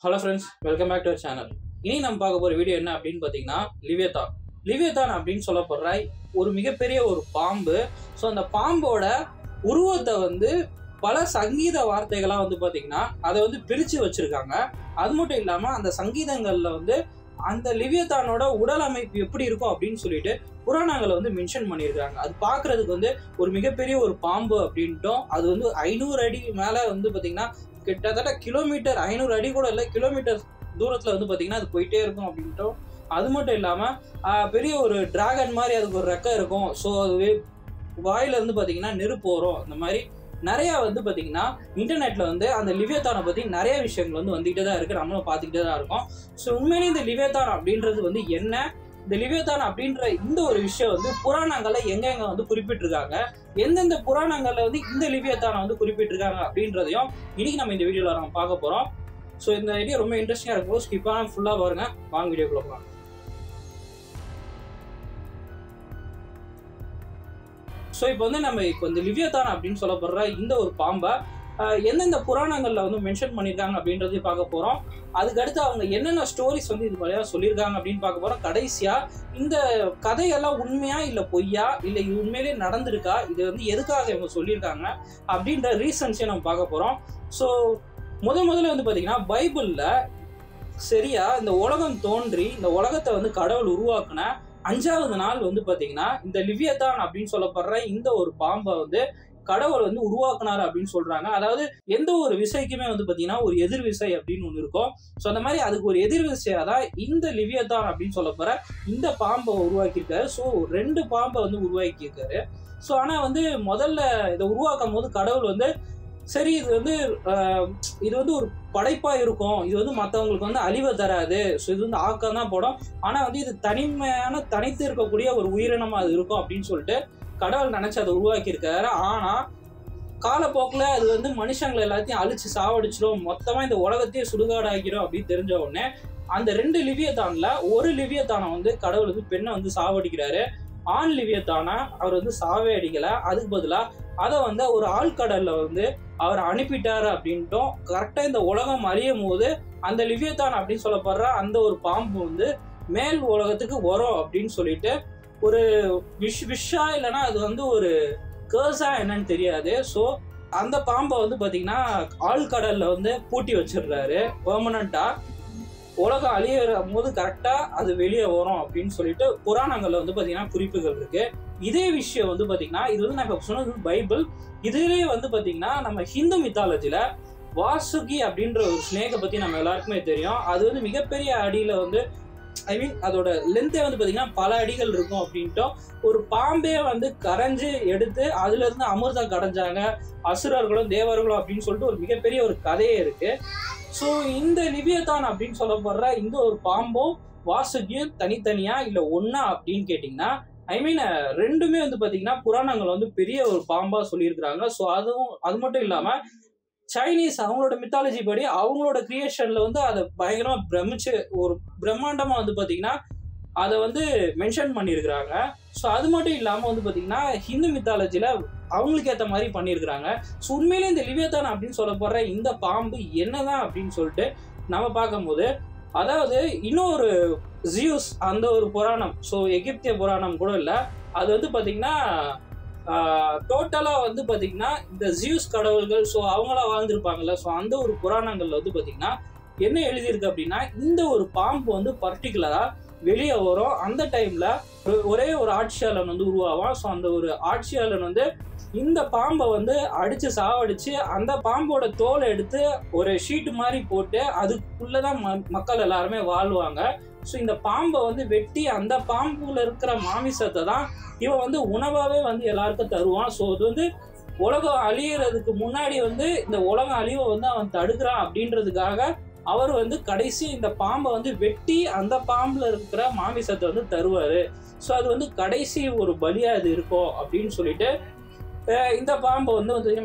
Hello friends, welcome back to our channel. இனி நம்ம பார்க்க போற வீடியோ என்ன அப்படின்னு பார்த்தீங்கன்னா லிவியதான் அப்படின்னு சொல்லப்படுற ஒரு மிகப்பெரிய ஒரு பாம்பு. ஸோ அந்த பாம்போட உருவத்தை பல சங்கீத வார்த்தைகளாக பார்த்தீங்கன்னா அதை பிரித்து வச்சிருக்காங்க. அது மட்டும் இல்லாமல் அந்த சங்கீதங்களில் அந்த லிவியத்தானோட உடல் அமைப்பு எப்படி இருக்கும் அப்படின்னு சொல்லிட்டு புராணங்களை மென்ஷன் பண்ணியிருக்காங்க. அது பார்க்கறதுக்கு ஒரு மிகப்பெரிய ஒரு பாம்பு அப்படின்ட்டும் அது 500 அடி மேலே பார்த்தீங்கன்னா கிட்டத்தட்ட கிலோமீட்டர் 500 அடி கூட இல்லை கிலோமீட்டர் தூரத்தில் பார்த்தீங்கன்னா அது போயிட்டே இருக்கும் அப்படின்ட்டும். அது மட்டும் இல்லாமல் பெரிய ஒரு டிராகன் மாதிரி அதுக்கு ஒரு ரெக்கை இருக்கும். ஸோ அது வாயில பார்த்தீங்கன்னா நெருப்பு வரும். இந்த மாதிரி நிறையா பார்த்தீங்கன்னா இன்டர்நெட்டில் அந்த லிவியத்தானை பற்றி நிறைய விஷயங்கள் வந்துகிட்டே தான் இருக்குது, நம்மளும் பார்த்துக்கிட்டே தான் இருக்கோம். ஸோ உண்மையிலேயே இந்த லிவியத்தான் அப்படின்றது என்ன, இந்த லிவியத்தான் அப்படின்ற இந்த ஒரு விஷயம் புராணங்களை எங்கெங்க குறிப்பிட்டிருக்காங்க, எந்தெந்த புராணங்கள்ல இந்த லிவியத்தானை குறிப்பிட்டிருக்காங்க அப்படின்றதையும் இன்னைக்கு நம்ம இந்த வீடியோவில் நம்ம பார்க்க போகிறோம். ஸோ இந்த ஐடியா ரொம்ப இன்ட்ரெஸ்டிங்காக இருக்கும். ஸ்கிப் பண்ணாமல் ஃபுல்லாக பாருங்க. வாங்க வீடியோக்குள்ள போகலாம். ஸோ இப்போ நம்ம இந்த லிவியத்தான் அப்படின்னு சொல்லப்படுற இந்த ஒரு பாம்பை எந்தெந்த புராணங்களில் மென்ஷன் பண்ணியிருக்காங்க அப்படின்றதையும் பார்க்க போகிறோம். அதுக்கடுத்து அவங்க என்னென்ன ஸ்டோரிஸ் இது வழியாக சொல்லியிருக்காங்க அப்படின்னு பார்க்க போகிறோம். கடைசியாக இந்த கதையெல்லாம் உண்மையா இல்லை பொய்யா, இல்லை இது உண்மையிலேயே நடந்திருக்கா, இது எதுக்காக இவங்க சொல்லியிருக்காங்க அப்படின்ற ரீசன்ஸையும் நம்ம பார்க்க போகிறோம். ஸோ முதல்ல பார்த்தீங்கன்னா பைபிளில் சரியா இந்த உலகம் தோன்றி இந்த உலகத்தை கடவுள் உருவாக்குன 5வது நாள் பார்த்தீங்கன்னா இந்த லிவியத்தான் அப்படின்னு சொல்லப்படுற இந்த ஒரு பாம்பை கடவுள் உருவாக்குனாரு அப்படின்னு சொல்றாங்க. அதாவது எந்த ஒரு விசைக்குமே பார்த்தீங்கன்னா ஒரு எதிர் விசை அப்படின்னு ஒன்று இருக்கும். ஸோ அந்த மாதிரி அதுக்கு ஒரு எதிர் விசையாக தான் இந்த லிவியத்தான் அப்படின்னு சொல்லப்படுற இந்த பாம்பை உருவாக்கியிருக்காரு. ஸோ 2 பாம்பை உருவாக்கியிருக்காரு. ஸோ ஆனால் முதல்ல இதை உருவாக்கும் போது கடவுள் சரி இது ஒரு படைப்பா இருக்கும், இது மற்றவங்களுக்கு அழிவை தராது, ஸோ இது ஆக்கம் தான் போடும், ஆனால் இது தனித்து இருக்கக்கூடிய ஒரு உயிரினமா அது இருக்கும் அப்படின்னு சொல்லிட்டு கடவுள் நினைச்சு அதை உருவாக்கியிருக்காரு. ஆனா காலப்போக்கில் அது மனுஷங்களை எல்லாத்தையும் அழிச்சு சாவடிச்சிடும், மொத்தமா இந்த உலகத்தையே சுடுகாடாக்கிடும் அப்படின்னு தெரிஞ்ச உடனே அந்த 2 லிவியத்தான்ல ஒரு லிவியத்தானை கடவுள் பெண்ணை சாவடிக்கிறாரு. ஆண் லிவியத்தானை அவர் சாவே அடிக்கல, அதுக்கு பதிலாக அதை ஒரு ஆழ்கடல்ல அவர் அனுப்பிட்டாரு அப்படின்ட்டும். கரெக்டா இந்த உலகம் அழியும் போது அந்த லிவியத்தான் அப்படின்னு சொல்லப்படுற அந்த ஒரு பாம்பு மேல் உலகத்துக்கு வரும் அப்படின்னு சொல்லிட்டு ஒரு விஷா இல்லைன்னா அது ஒரு கேர்ஸா என்னன்னு தெரியாது. ஸோ அந்த பாம்பை பார்த்தீங்கன்னா ஆழ்கடல்ல பூட்டி வச்சிடுறாரு பெர்மனண்டா. உலகம் அழியிற போது கரெக்டா அது வெளியே வரும் அப்படின்னு சொல்லிட்டு புராணங்கள்ல பார்த்தீங்கன்னா குறிப்புகள் இருக்கு. இதே விஷயம் பார்த்தீங்கன்னா இது நான் இப்போ சொன்னது பைபிள். இதுலேயே பார்த்தீங்கன்னா நம்ம ஹிந்து மித்தாலஜில வாசுகி அப்படின்ற ஒரு ஸ்னேகை பத்தி நம்ம எல்லாருக்குமே தெரியும். அது மிகப்பெரிய அடியில அதோட லென்த்தே பார்த்தீங்கன்னா பல அடிகள் இருக்கும் அப்படின்ட்டும். ஒரு பாம்பே கரைஞ்சு எடுத்து அதுல இருந்து அமிர்தம் கடைஞ்சாங்க அசுரர்களும் தேவர்களும் அப்படின்னு சொல்லிட்டு ஒரு மிகப்பெரிய ஒரு கதையே இருக்கு. ஸோ இந்த லிவியத்தான் அப்படின்னு சொல்லப்படுற இந்த ஒரு பாம்பும் வாசுகியும் தனித்தனியா இல்லை ஒன்னா அப்படின்னு கேட்டிங்கன்னா ரெண்டுமே பார்த்தீங்கன்னா புராணங்கள் பெரிய ஒரு பாம்பா சொல்லியிருக்கிறாங்க. ஸோ அது மட்டும் இல்லாம சைனீஸ் அவங்களோட மித்தாலஜி படி அவங்களோட கிரியேஷன்ல அதை பயங்கரமா பிரமிச்சு ஒரு பிரம்மாண்டமா பார்த்தீங்கன்னா அதை மென்ஷன் பண்ணியிருக்கிறாங்க. ஸோ அது மட்டும் இல்லாமல் பார்த்தீங்கன்னா ஹிந்து மித்தாலஜியில் அவங்களுக்கு ஏற்ற மாதிரி பண்ணியிருக்கிறாங்க. ஸோ உண்மையிலே இந்த லிவியத்தான் அப்படின்னு சொல்லப்படுற இந்த பாம்பு என்னதான் அப்படின்னு சொல்லிட்டு நம்ம பார்க்கும்போது, அதாவது இன்னொரு ஜியூஸ் அந்த ஒரு புராணம், ஸோ எகிப்திய புராணம் கூட இல்லை, அது பார்த்தீங்கன்னா டோட்டலாக பார்த்தீங்கன்னா இந்த ஜியூஸ் கடவுள்கள் ஸோ அவங்களாம் வாழ்ந்துருப்பாங்கல்ல, ஸோ அந்த ஒரு புராணங்கள்ல பார்த்தீங்கன்னா என்ன எழுதியிருக்கு அப்படின்னா இந்த ஒரு பாம்பு பர்டிகுலரா வெளியே வரும். அந்த டைம்ல ஒரே ஒரு ஆட்சியாளன் உருவாவான். ஸோ அந்த ஒரு ஆட்சியாளன் இந்த பாம்பை அடிச்சு சாவடிச்சு அந்த பாம்போட தோலை எடுத்து ஒரு ஷீட்டு மாதிரி போட்டு அதுக்குள்ளதான் மக்கள் எல்லாருமே வாழ்வாங்க. ஸோ இந்த பாம்பை வெட்டி அந்த பாம்புல இருக்கிற மாமிசத்தை தான் இவன் உணவாவே எல்லாருக்கும் தருவான். ஸோ இது உலகம் அழியறதுக்கு முன்னாடி இந்த உலகம் அழிவை அவன் தடுக்கிறான் அப்படின்றதுக்காக அவர் கடைசி இந்த பாம்பை வெட்டி அந்த பாம்புல இருக்கிற மாமிசத்தை தருவாரு. ஸோ அது கடைசி ஒரு பலியா இது இருக்கும் அப்படின்னு சொல்லிட்டு இந்த பாம்பை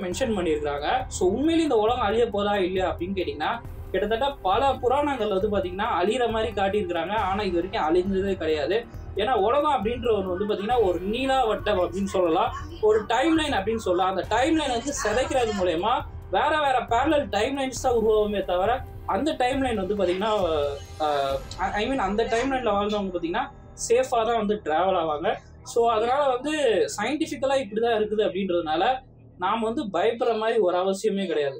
மென்ஷன் பண்ணியிருக்கிறாங்க. ஸோ உண்மையிலேயே இந்த உலகம் அழிய போதா இல்லையா அப்படின்னு கேட்டிங்கன்னா கிட்டத்தட்ட பல புராணங்கள் பார்த்தீங்கன்னா அழிகிற மாதிரி காட்டியிருக்கிறாங்க. ஆனால் இது வரைக்கும் அழிஞ்சதே கிடையாது. ஏன்னா உலகம் அப்படின்ற ஒன்று பார்த்தீங்கன்னா ஒரு நீலாவட்டம் அப்படின்னு சொல்லலாம், ஒரு டைம் லைன் அப்படின்னு சொல்லலாம். அந்த டைம் லைன் சிதைக்கிறது மூலயமா வேற வேற பேரலல் டைம் லைன்ஸ் தான் உருவாகுமே தவிர அந்த டைம்லைன் வந்து பார்த்தீங்கன்னா ஐ மீன் அந்த டைம்லைனில் வாழ்ந்தவங்க பார்த்தீங்கன்னா சேஃபாக தான் வந்து ட்ராவல் ஆவாங்க. ஸோ அதனால வந்து சயின்டிஃபிக்கலாக இப்படி தான் இருக்குது அப்படின்றதுனால நாம் வந்து பயப்படுற மாதிரி ஒரு அவசியமே கிடையாது.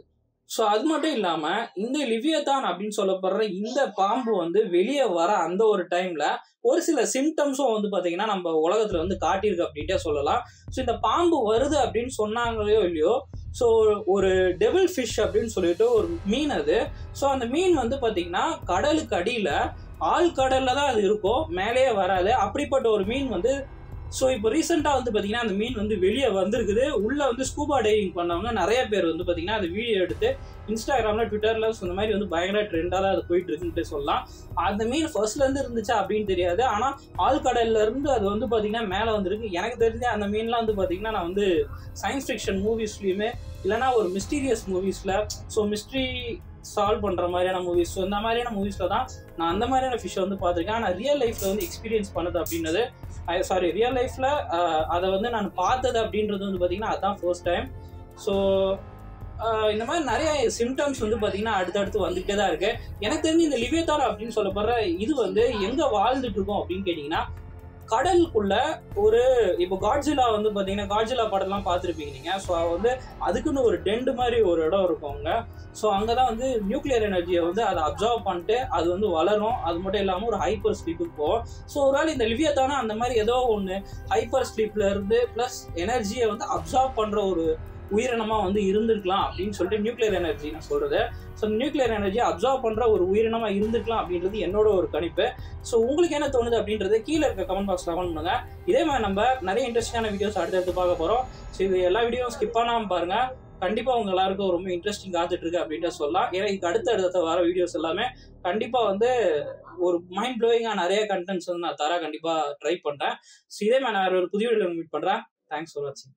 ஸோ அது மட்டும் இல்லாமல் இந்த லிவியதான் அப்படின்னு சொல்லப்படுற இந்த பாம்பு வந்து வெளியே வர அந்த ஒரு டைமில் ஒரு சில சிம்டம்ஸும் வந்து பார்த்தீங்கன்னா நம்ம உலகத்தில் வந்து காட்டியிருக்கு அப்படின்ட்டே சொல்லலாம். ஸோ இந்த பாம்பு வருது அப்படின்னு சொன்னாங்களோ இல்லையோ, ஸோ ஒரு டெவில் ஃபிஷ் அப்படின்னு சொல்லிட்டு ஒரு மீன் அது. ஸோ அந்த மீன் வந்து பார்த்தீங்கன்னா கடலுக்கு அடியில் ஆழ்கடலில் தான் அது இருக்கும், மேலேயே வராது. அப்படிப்பட்ட ஒரு மீன் வந்து ஸோ இப்போ ரீசெண்டாக வந்து பார்த்தீங்கன்னா அந்த மீன் வந்து வெளியே வந்திருக்குது. உள்ளே வந்து ஸ்கூபா டைவிங் பண்ணவங்க நிறைய பேர் வந்து பார்த்தீங்கன்னா அந்த வீடியோ எடுத்து இன்ஸ்டாகிராமில் ட்விட்டரில் இந்த மாதிரி வந்து பயங்கர ட்ரெண்டாக தான் அது போயிட்டு இருக்குன்ட்டு சொல்லலாம். அந்த மீன் ஃபர்ஸ்ட்லேருந்து இருந்துச்சா அப்படின்னு தெரியாது, ஆனால் ஆழ்கடல்ல இருந்து அது வந்து பார்த்தீங்கன்னா மேலே வந்திருக்கு. எனக்கு தெரிஞ்ச அந்த மீன்லாம் வந்து பார்த்தீங்கன்னா நான் வந்து சயின்ஸ் ஃபிக்ஷன் மூவிஸ்லையுமே இல்லைனா ஒரு மிஸ்டீரியஸ் மூவிஸில் ஸோ மிஸ்ட்ரி சால்வ் பண்ணுற மாதிரியான மூவிஸ், ஸோ இந்த மாதிரியான மூவிஸில் தான் நான் அந்த மாதிரியான ஃபிஷ்ஷை வந்து பார்த்துருக்கேன். ஆனால் ரியல் லைஃப்பில் வந்து எக்ஸ்பீரியன்ஸ் பண்ணது அப்படின்றது ரியல் லைஃப்பில் அதை வந்து நான் பார்த்தது அப்படின்றது வந்து பார்த்தீங்கன்னா அதுதான் ஃபர்ஸ்ட் டைம். ஸோ இந்த மாதிரி நிறைய சிம்டம்ஸ் வந்து பார்த்தீங்கன்னா அடுத்தடுத்து வந்துகிட்டே தான் இருக்குது. எனக்கு தெரிஞ்சு இந்த லிவியதான் அப்படின்னு சொல்லப்படுற இது வந்து எங்கே வாழ்ந்துட்டு இருக்கோம் அப்படின்னு கேட்டிங்கன்னா கடலுக்குள்ள ஒரு இப்போ காட்ஜிலா வந்து பார்த்தீங்கன்னா காட்ஜிலா படம்லாம் பார்த்துருப்பீங்க நீங்கள். ஸோ வந்து அதுக்குன்னு ஒரு டெண்டு மாதிரி ஒரு இடம் இருக்கும் அங்கே. ஸோ அங்கே தான் வந்து நியூக்ளியர் எனர்ஜியை வந்து அதை அப்சர்வ் பண்ணிட்டு அது வந்து வளரும். அது மட்டும் இல்லாமல் ஒரு ஹைப்பர் ஸ்லீப்புக்கு போகும். ஸோ ஒரு வேளை இந்த லிவியதானா அந்த மாதிரி ஏதோ ஒன்று ஹைப்பர் ஸ்லீப்ல இருந்து ப்ளஸ் எனர்ஜியை வந்து அப்சர்வ் பண்ணுற ஒரு உயிரினமாக வந்து இருந்திருக்கலாம் அப்படின்னு சொல்லிட்டு நியூக்ளியர் எனர்ஜி நான் சொல்கிறது. ஸோ நியூக்ளியர் எனர்ஜியை அப்சர்வ் பண்ணுற ஒரு உயிரினமாக இருந்திருக்கலாம் அப்படின்றது என்னோட ஒரு கணிப்பு. ஸோ உங்களுக்கு என்ன தோணுது அப்படின்றது கீழே இருக்க கமெண்ட் பாக்ஸில் கமெண்ட் பண்ணுங்க. இதே மாதிரி நம்ம நிறைய இன்ட்ரெஸ்டிங்கான வீடியோஸ் அடுத்தடுத்து பார்க்க போகிறோம். ஸோ இது எல்லா வீடியோவும் ஸ்கிப் பண்ணாமல் பாருங்கள். கண்டிப்பாக உங்கள் எல்லாருக்கும் ரொம்ப இன்ட்ரெஸ்டிங் காத்துட்டு இருக்கு அப்படின்ட்டு சொல்லலாம். ஏன்னா இதுக்கு அடுத்த வர வீடியோஸ் எல்லாமே கண்டிப்பாக வந்து ஒரு மைண்ட் ப்ளோயிங்காக நிறைய கண்டென்ட்ஸ் வந்து நான் கண்டிப்பாக ட்ரை பண்ணுறேன். ஸோ இதே மாதிரி நான் ஒரு புதிய வீடியோவில் மீட் பண்ணுறேன். தேங்க்ஸ் ஃபார் வாட்சிங்.